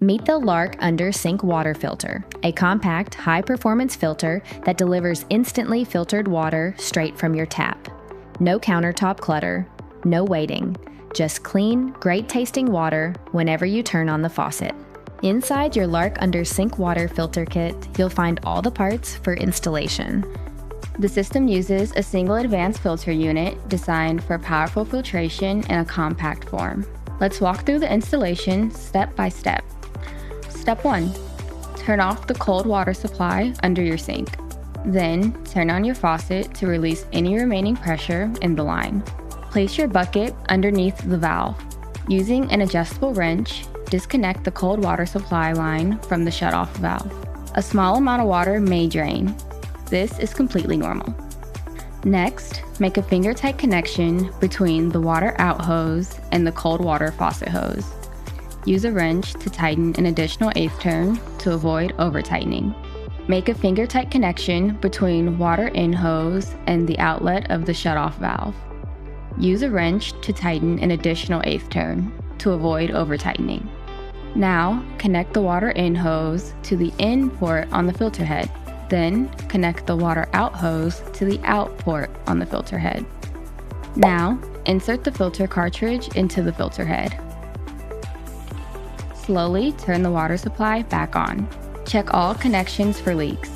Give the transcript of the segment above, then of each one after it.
Meet the LARQ Under Sink Water Filter, a compact, high-performance filter that delivers instantly filtered water straight from your tap. No countertop clutter, no waiting, just clean, great-tasting water whenever you turn on the faucet. Inside your LARQ Under Sink Water Filter Kit, you'll find all the parts for installation. The system uses a single advanced filter unit designed for powerful filtration in a compact form. Let's walk through the installation step by step. Step 1. Turn off the cold water supply under your sink. Then, turn on your faucet to release any remaining pressure in the line. Place your bucket underneath the valve. Using an adjustable wrench, disconnect the cold water supply line from the shutoff valve. A small amount of water may drain. This is completely normal. Next, make a finger-tight connection between the water out hose and the cold water faucet hose. Use a wrench to tighten an additional eighth turn to avoid over-tightening. Make a finger-tight connection between water in hose and the outlet of the shutoff valve. Use a wrench to tighten an additional eighth turn to avoid over-tightening. Now, connect the water in hose to the in port on the filter head. Then, connect the water out hose to the out port on the filter head. Now, insert the filter cartridge into the filter head. Slowly turn the water supply back on. Check all connections for leaks.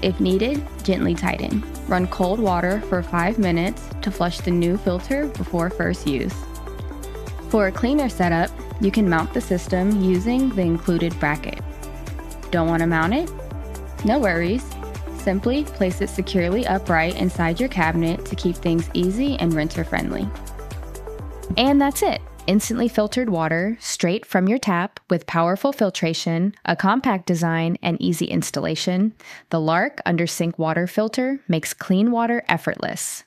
If needed, gently tighten. Run cold water for 5 minutes to flush the new filter before first use. For a cleaner setup, you can mount the system using the included bracket. Don't want to mount it? No worries. Simply place it securely upright inside your cabinet to keep things easy and renter-friendly. And that's it. Instantly filtered water straight from your tap with powerful filtration, a compact design, and easy installation. The LARQ Under Sink Water Filter makes clean water effortless.